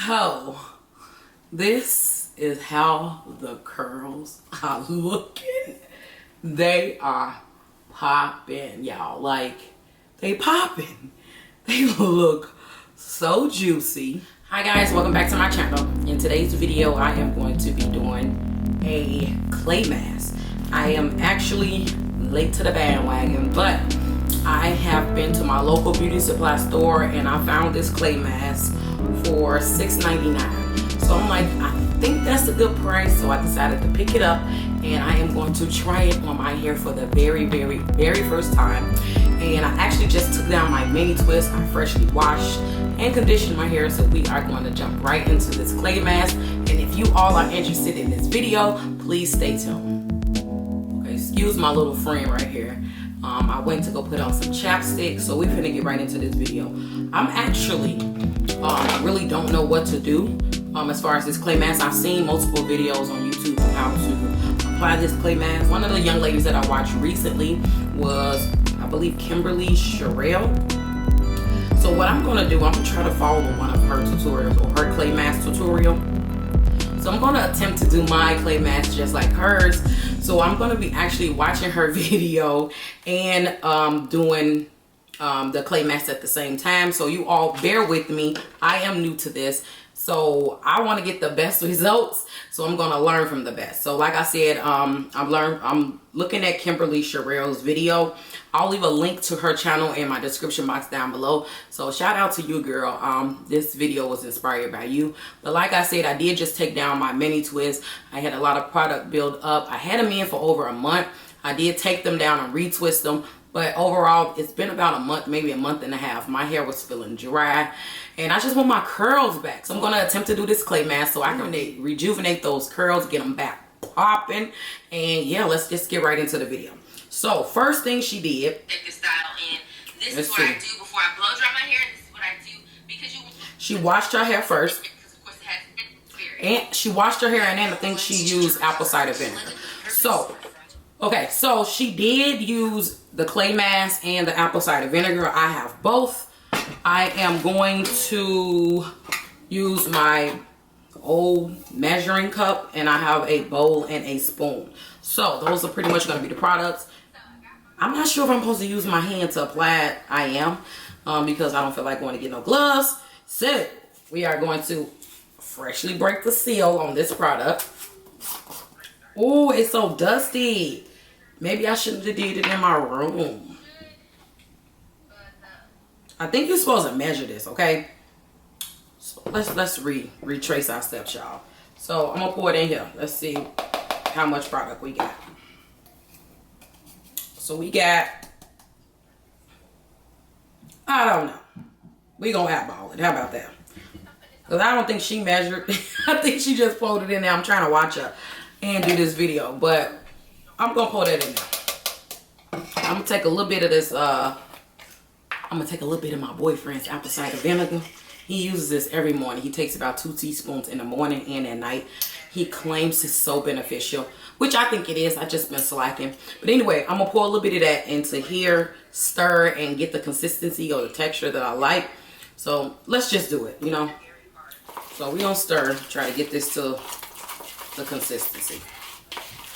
So this is how the curls are looking. They are popping, y'all. Like, they popping. They look so juicy. Hi guys, welcome back to my channel. In today's video, I am going to be doing a clay mask. I am actually late to the bandwagon, but I have been to my local beauty supply store and I found this clay mask for $6.99. So I'm like, I think that's a good price. So I decided to pick it up and I am going to try it on my hair for the very first time. And I actually just took down my mini twist. I freshly washed and conditioned my hair, so we are going to jump right into this clay mask. And if you all are interested in this video, please stay tuned. Okay, excuse my little friend right here. I went to go put on some chapstick, so we're finna get right into this video. I'm actually really don't know what to do as far as this clay mask. I've seen multiple videos on YouTube on how to apply this clay mask. One of the young ladies that I watched recently was, I believe, Kimberly CHERELL. So what I'm gonna do, I'm gonna try to follow one of her tutorials or her clay mask tutorial. So I'm gonna attempt to do my clay mask just like hers. So I'm gonna be actually watching her video and doing the clay mask at the same time. So you all bear with me. I am new to this. So I want to get the best results. So I'm going to learn from the best. So like I said, I'm looking at Kimberly CHERELL's video. I'll leave a link to her channel in my description box down below. So shout out to you, girl. This video was inspired by you. But like I said, I did just take down my mini twist. I had a lot of product build up. I had them in for over a month. I did take them down and retwist them. But overall, it's been about a month, maybe a month and a half. My hair was feeling dry. And I just want my curls back. So I'm going to attempt to do this clay mask so I can rejuvenate those curls, get them back popping. And yeah, let's just get right into the video. So first thing she did. Take this style in. This is what I do before I blow dry my hair. This is what I do because she washed her hair first. And she washed her hair and then I think she used apple cider vinegar. So, okay, so she did use the clay mask and the apple cider vinegar. I have both. I am going to use my old measuring cup and I have a bowl and a spoon. So those are pretty much going to be the products. I'm not sure if I'm supposed to use my hand to apply it. I am because I don't feel like going to get no gloves. So we are going to freshly break the seal on this product. Oh, it's so dusty. Maybe I shouldn't have did it in my room. I think you're supposed to measure this, okay? So let's retrace our steps, y'all. So I'm gonna pour it in here. Let's see how much product we got. So we got, I don't know. We gonna eyeball it. How about that? Because I don't think she measured. I think she just poured it in there. I'm trying to watch her and do this video, but I'm gonna pour that in there. I'm gonna take a little bit of this, I'm gonna take a little bit of my boyfriend's apple cider vinegar. He uses this every morning. He takes about 2 teaspoons in the morning and at night. He claims it's so beneficial, which I think it is. I just been slacking. But anyway, I'm gonna pour a little bit of that into here, stir and get the consistency or the texture that I like. So let's just do it, you know. So we gonna stir, try to get this to the consistency.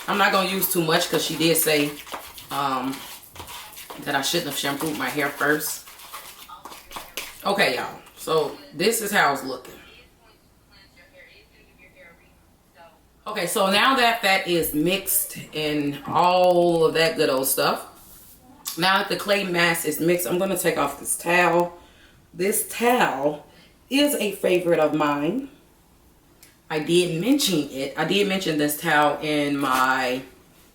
I'm not gonna use too much because she did say that I shouldn't have shampooed my hair first. Okay, y'all. So this is how it's looking. Okay, so now that that is mixed and all of that good old stuff, now that the clay mask is mixed, I'm gonna take off this towel. This towel is a favorite of mine. I did mention it. I did mention this towel in my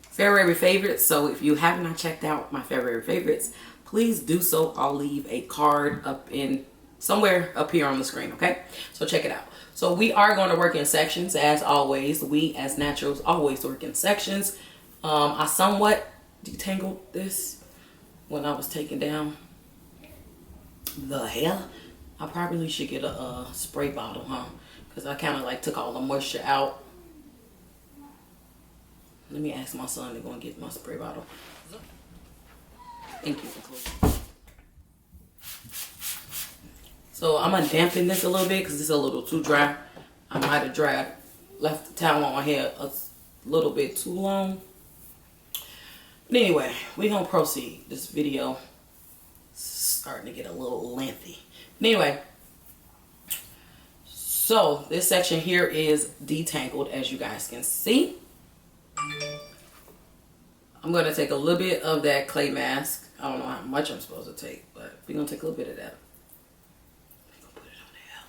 February favorites. So if you have not checked out my February favorites, please do so. I'll leave a card up in somewhere up here on the screen. Okay, so check it out. So we are going to work in sections as always. We as naturals always work in sections. I somewhat detangled this when I was taking down the hair. I probably should get a spray bottle, huh? Because I kind of like took all the moisture out. Let me ask my son to go and get my spray bottle. Thank you for closing. So I'm gonna dampen this a little bit because it's a little too dry. I might have left the towel on my hair a little bit too long. But anyway, we're gonna proceed. This video is starting to get a little lengthy. But anyway, so this section here is detangled, as you guys can see. I'm gonna take a little bit of that clay mask. I don't know how much I'm supposed to take, but we're gonna take a little bit of that. We're gonna put it on there.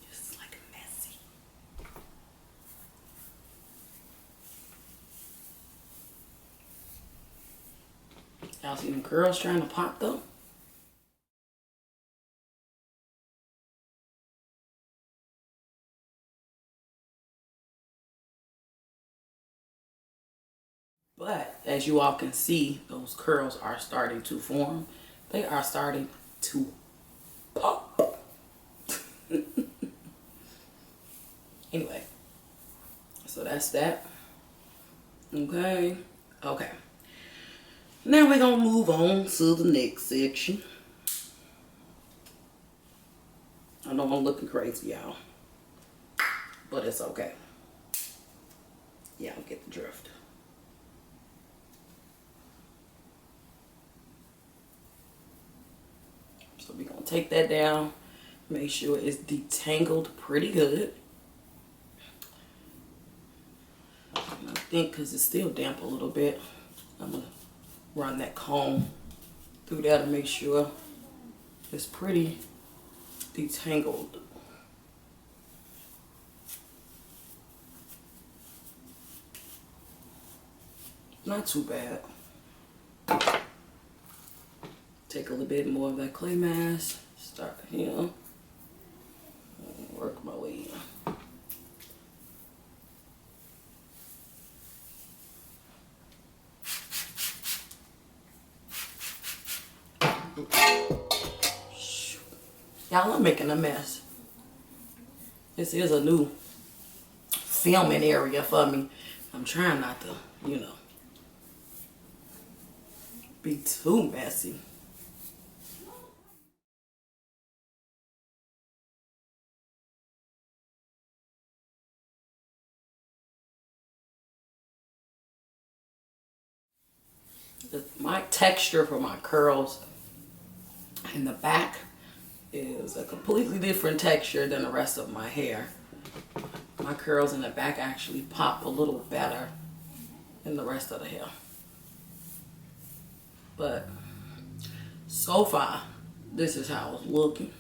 Just like messy. Y'all see them curls trying to pop though? But as you all can see, those curls are starting to form. They are starting to pop. Anyway, so that's that. Okay. Okay. Now we're gonna move on to the next section. I know I'm looking crazy, y'all, but it's okay. Y'all get the drift. So we're gonna take that down, make sure it's detangled pretty good. And I think because it's still damp a little bit, I'm gonna run that comb through there to make sure it's pretty detangled. Not too bad. Take a little bit more of that clay mask. Start here. And work my way in. Y'all, I'm making a mess. This is a new filming area for me. I'm trying not to, you know, be too messy. My texture for my curls in the back is a completely different texture than the rest of my hair. My curls in the back actually pop a little better than the rest of the hair. But so far, this is how it's looking.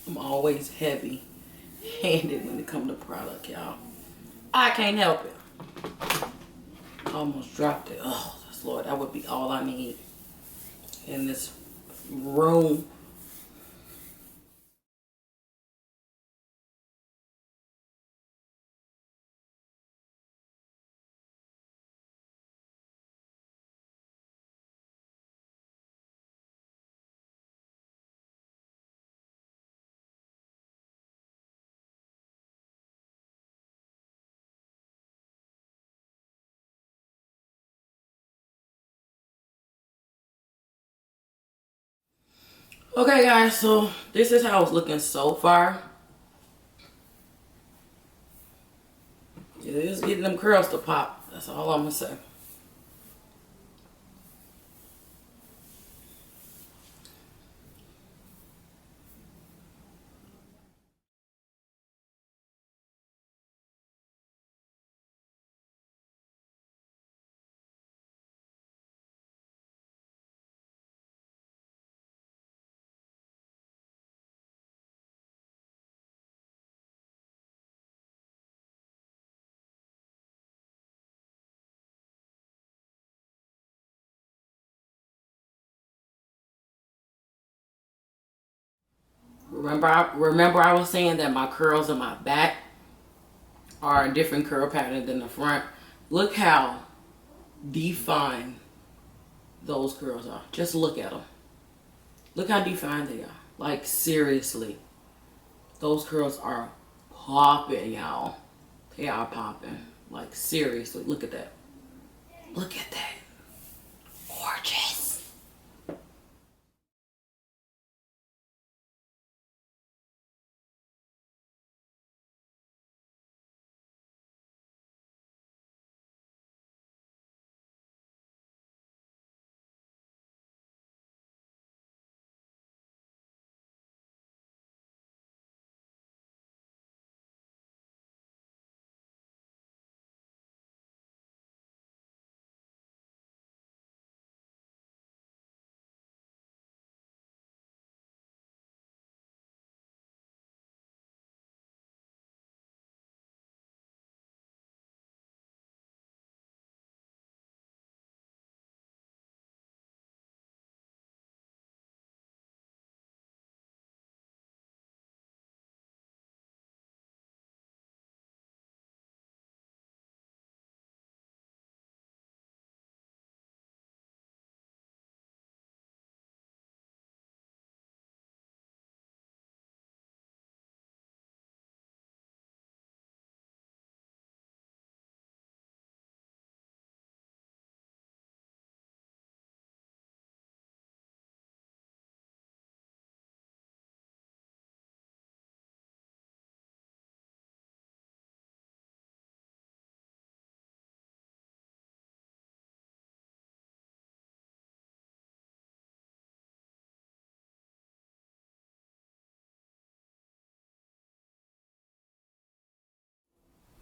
I'm always heavy handed when it comes to product, y'all. I can't help it. I almost dropped it. Oh, Lord, that would be all I need in this room. Okay, guys, so this is how it's looking so far. It is getting them curls to pop. That's all I'm gonna say. Remember I was saying that my curls in my back are a different curl pattern than the front. Look how defined those curls are. Just look at them. Look how defined they are. Like, seriously. Those curls are popping, y'all. They are popping. Like, seriously. Look at that. Look at that. Gorgeous.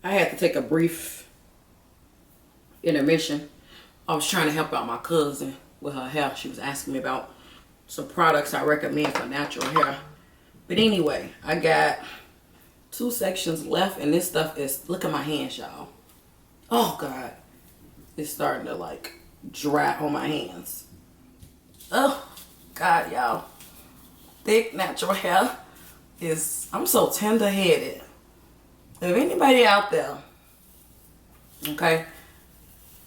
I had to take a brief intermission. I was trying to help out my cousin with her hair. She was asking me about some products I recommend for natural hair. But anyway, I got 2 sections left, and this stuff is, look at my hands, y'all. Oh God, it's starting to like dry on my hands. Oh God, y'all. Thick natural hair is, I'm so tender-headed. If anybody out there, okay,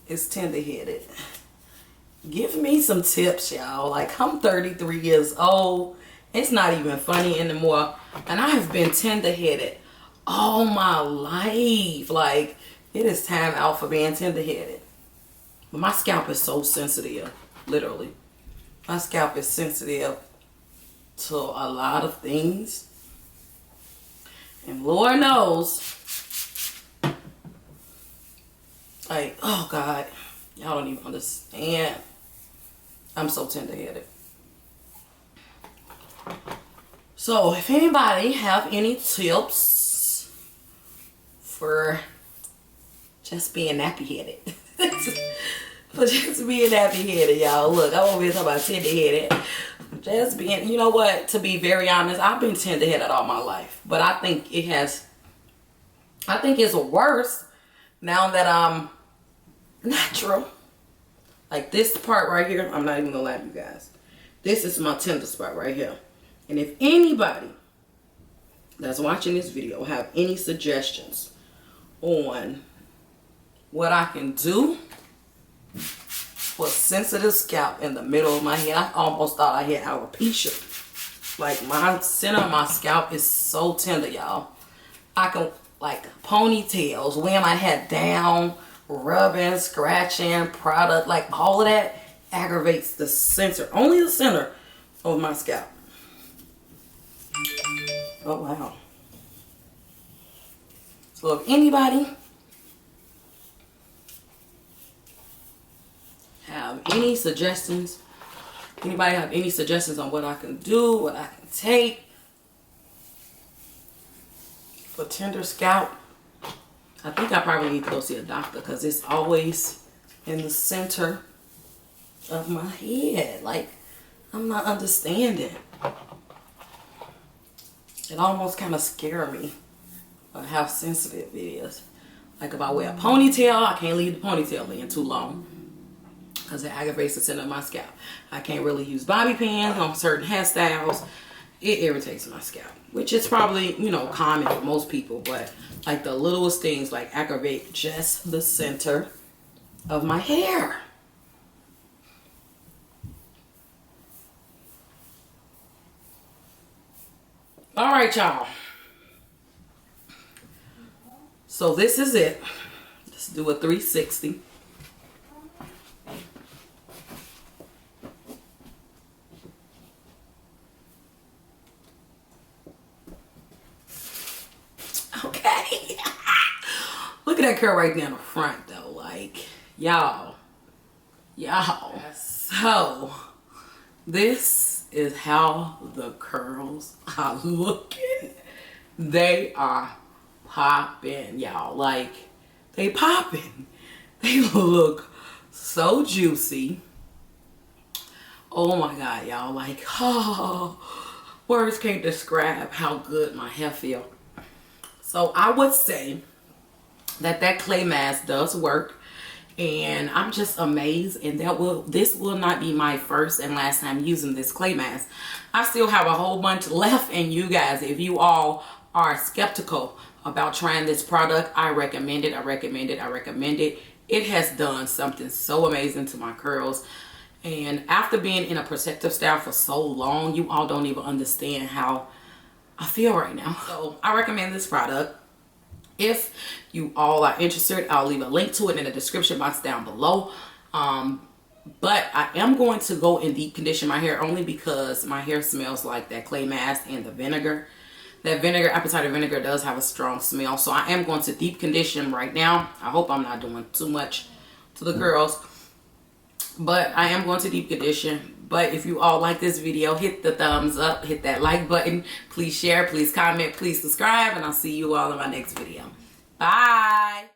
is tender-headed, give me some tips, y'all. Like, I'm 33 years old. It's not even funny anymore. And I have been tender-headed all my life. Like, it is time out for being tender-headed. But my scalp is so sensitive, literally. My scalp is sensitive to a lot of things. And Lord knows, like, oh God, y'all don't even understand. I'm so tender-headed. So if anybody have any tips for just being nappy-headed, for just being nappy-headed, y'all. Look, I'm over here talking about tender-headed. Just being, you know what, to be very honest, I've been tender-headed all my life. But I think it's worse now that I'm natural. Like this part right here, I'm not even gonna lie to you guys. This is my tender spot right here. And if anybody that's watching this video have any suggestions on what I can do for sensitive scalp in the middle of my head, I almost thought I had alopecia. Like, my center of my scalp is so tender, y'all. I can, like, ponytails, wearing my head down, rubbing, scratching, product, like, all of that aggravates the center, only the center of my scalp. Oh, wow. So if anybody have any suggestions, anybody have any suggestions on what I can do, what I can take for tender scalp, I think I probably need to go see a doctor because it's always in the center of my head. Like, I'm not understanding. It almost kind of scares me how sensitive it is. Like, if I wear a ponytail, I can't leave the ponytail in too long because it aggravates the center of my scalp. I can't really use bobby pins on certain hairstyles. it irritates my scalp, which is probably, you know, common for most people, but like the littlest things like aggravate just the center of my hair. All right, y'all. So this is it. Let's do a 360. Okay. Look at that curl right there in the front though. Like, y'all. So, this is how the curls are looking. They are popping, y'all. Like, they popping. They look so juicy. Oh my God, y'all. Like, oh, words can't describe how good my hair feel. So I would say that clay mask does work, and I'm just amazed. And this will not be my first and last time using this clay mask. I still have a whole bunch left, and you guys, if you all are skeptical about trying this product, I recommend it. I recommend it. I recommend it. It has done something so amazing to my curls. And after being in a protective style for so long, you all don't even understand how I feel right now. So I recommend this product. If you all are interested, I'll leave a link to it in the description box down below. But I am going to go and deep condition my hair only because my hair smells like that clay mask and the vinegar. That vinegar, apple cider vinegar, does have a strong smell. So I am going to deep condition right now. I hope I'm not doing too much to the curls, but I am going to deep condition. But if you all like this video, hit the thumbs up, hit that like button. Please share, please comment, please subscribe, and I'll see you all in my next video. Bye.